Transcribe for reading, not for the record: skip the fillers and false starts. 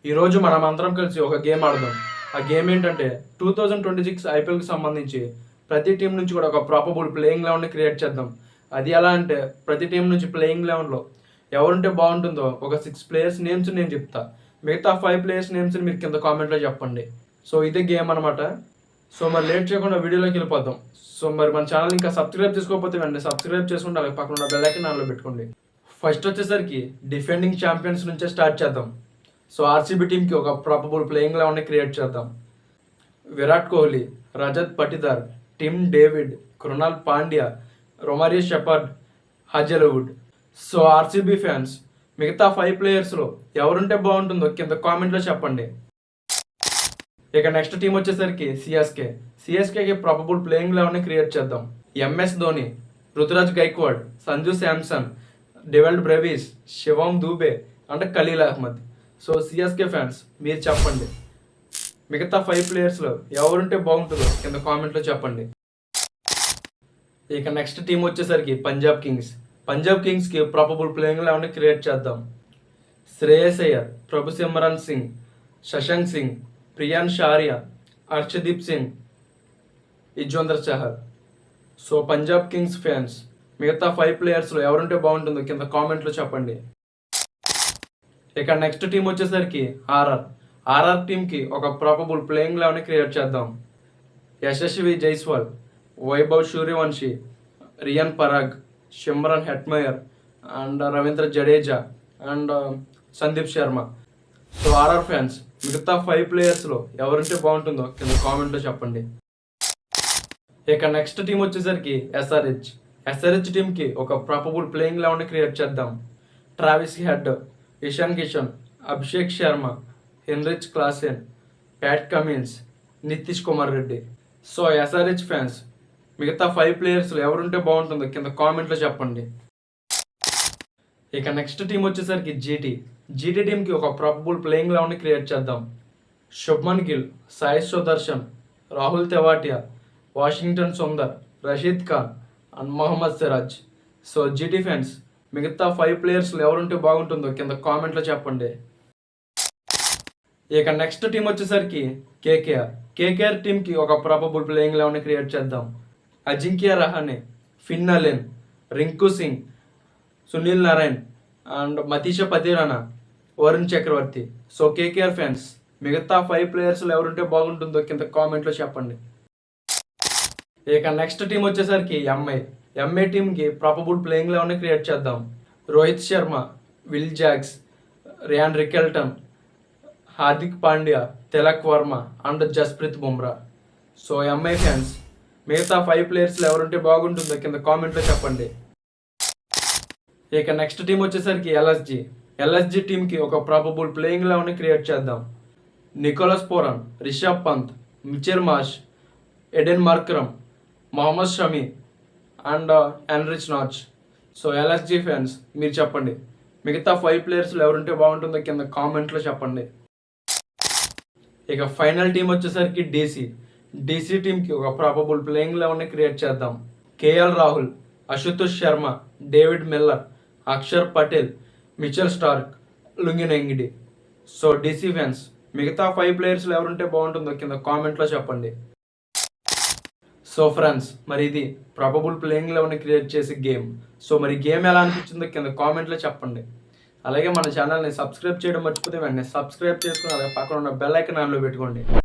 ఈరోజు మనం అందరం కలిసి ఒక గేమ్ ఆడదాం. ఆ గేమ్ ఏంటంటే 2026 ఐపీఎల్కి సంబంధించి ప్రతి టీం నుంచి కూడా ఒక ప్రాపబుల్ ప్లేయింగ్ లెవెన్ని క్రియేట్ చేద్దాం. అది ఎలా అంటే ప్రతి టీం నుంచి ప్లేయింగ్ లెవెన్లో ఎవరుంటే బాగుంటుందో ఒక 6 ప్లేయర్స్ నేమ్స్ నేను చెప్తా. మిగతా 5 ప్లేయర్స్ నేమ్స్ని మీరు కింద కామెంట్లో చెప్పండి. సో ఇదే గేమ్ అనమాట. సో మరి లేట్ చేయకుండా వీడియోలోకి వెళ్ళిపోదాం. సో మరి మన ఛానల్ ఇంకా సబ్స్క్రైబ్ చేసుకోకపోతే వెంటనే సబ్స్క్రైబ్ చేసుకుంటే అలాగే పక్కన ఉన్న బెల్ ఐకాన్ ఆన్లో పెట్టుకోండి. ఫస్ట్ వచ్చేసరికి డిఫెండింగ్ ఛాంపియన్స్ నుంచే స్టార్ట్ చేద్దాం. సో ఆర్సీబీ టీంకి ఒక ప్రాపబుల్ ప్లేయింగ్ లెవెన్ని క్రియేట్ చేద్దాం. Virat Kohli, Rajat Patidar, Tim David, Krunal Pandya, Romario Shepherd, Hazlewood. So RCB fans మిగతా 5 ప్లేయర్స్లో ఎవరుంటే బాగుంటుందో కింద కామెంట్లో చెప్పండి. ఇక నెక్స్ట్ టీం వచ్చేసరికి సిఎస్కేకి ప్రాపబుల్ ప్లేయింగ్ లెవెన్ని క్రియేట్ చేద్దాం. MS Dhoni, Ruturaj Gaikwad, Sanju Samson, Dewald Brevis, Shivam Dube and Khaleel Ahmed. So CSK fans మీరు చెప్పండి, మిగతా 5 ప్లేయర్స్లో ఎవరుంటే బాగుంటుందో కింద కామెంట్లో చెప్పండి. ఇక నెక్స్ట్ టీం వచ్చేసరికి పంజాబ్ కింగ్స్కి ప్రాపబుల్ ప్లేయింగ్ లెవెన్ని క్రియేట్ చేద్దాం. Shreyas Iyer, Prabhsimran Singh, Shashank Singh, Priyansh Arya, Arshdeep Singh, Yuzvendra Chahal. So Punjab Kings fans మిగతా 5 ప్లేయర్స్లో ఎవరుంటే బాగుంటుందో కింద కామెంట్లో చెప్పండి. ఇక నెక్స్ట్ టీం వచ్చేసరికి ఆర్ఆర్ టీంకి ఒక ప్రాపబుల్ ప్లేయింగ్ లెవెన్ని క్రియేట్ చేద్దాం. Yashasvi Jaiswal, Vaibhav Suryavanshi, Riyan Parag, Shimron Hetmyer and Ravindra Jadeja and Sandeep Sharma. So RR fans మిగతా 5 ప్లేయర్స్లో ఎవరుంటే బాగుంటుందో కింద కామెంట్లో చెప్పండి. ఇక నెక్స్ట్ టీం వచ్చేసరికి ఎస్ఆర్హెచ్ టీంకి ఒక ప్రాపబుల్ ప్లేయింగ్ లెవెన్ని క్రియేట్ చేద్దాం. Travis head, Ishan Kishan, Abhishek Sharma, Heinrich Klaasen, Pat Cummins, Nitish Kumar Reddy. So SRH fans మిగతా 5 ప్లేయర్స్లో ఎవరుంటే బాగుంటుందో కింద కామెంట్లో చెప్పండి. ఇక నెక్స్ట్ టీం వచ్చేసరికి జీటీ టీంకి ఒక ప్రాపబుల్ ప్లేయింగ్ లెవెన్ని క్రియేట్ చేద్దాం. Shubman Gill, Sai Sudharsan, Rahul Tewatia, Washington Sundar, Rashid Khan and Mohammed Siraj. So GT fans మిగతా 5 ప్లేయర్స్లో ఎవరుంటే బాగుంటుందో కింద కామెంట్లో చెప్పండి. ఇక నెక్స్ట్ టీం వచ్చేసరికి కేకేఆర్ టీంకి ఒక ప్రాపబుల్ ప్లేయింగ్ లెవెన్ని క్రియేట్ చేద్దాం. Ajinkya Rahane, Finn Allen, Rinku Singh, Sunil Narine and Matheesha Pathirana, Varun Chakravarthy. So KKR fans మిగతా 5 ప్లేయర్స్లో ఎవరుంటే బాగుంటుందో కింద కామెంట్లో చెప్పండి. ఇక నెక్స్ట్ టీం వచ్చేసరికి ఎంఐ టీంకి ప్రాపబుల్ ప్లేయింగ్ లెవెన్ని క్రియేట్ చేద్దాం. Rohit Sharma, Will Jacks, Ryan Rickelton, Hardik Pandya, Tilak Varma and Jasprit Bumrah. So MI fans మిగతా 5 ప్లేయర్స్లో ఎవరుంటే బాగుంటుందో కింద కామెంట్లో చెప్పండి. ఇక నెక్స్ట్ టీం వచ్చేసరికి ఎల్ఎస్జీ టీంకి ఒక ప్రాపబుల్ ప్లేయింగ్ లెవెన్ని క్రియేట్ చేద్దాం. Nicholas Pooran, Rishabh Pant, Mitchell Marsh, Aiden Markram, Mohammed Shami and Anrich Nortje. So LSG fans మీరు చెప్పండి, మిగతా 5 ప్లేయర్స్లో ఎవరుంటే బాగుంటుందో కింద కామెంట్లో చెప్పండి. ఇక ఫైనల్ టీం వచ్చేసరికి డీసీ టీంకి ఒక ప్రాపబుల్ ప్లేయింగ్ లెవెన్ని క్రియేట్ చేద్దాం. KL Rahul, Ashutosh Sharma, David Miller, Axar Patel, Mitchell Starc, Lungi Ngidi. So DC fans మిగతా 5 ప్లేయర్స్లో ఎవరుంటే బాగుంటుందో కింద కామెంట్లో చెప్పండి. సో ఫ్రెండ్స్ మరి ఇది ప్రాపబుల్ ప్లేయింగ్ లెవెన్ని క్రియేట్ చేసే గేమ్. సో మరి గేమ్ ఎలా అనిపించిందో కింద కామెంట్లో చెప్పండి. అలాగే మన ఛానల్ని సబ్స్క్రైబ్ చేయడం మర్చిపోతే వెంటనే సబ్స్క్రైబ్ చేసుకుని అలాగే పక్కన ఉన్న బెల్ ఐకాన్ ఆన్లో పెట్టుకోండి.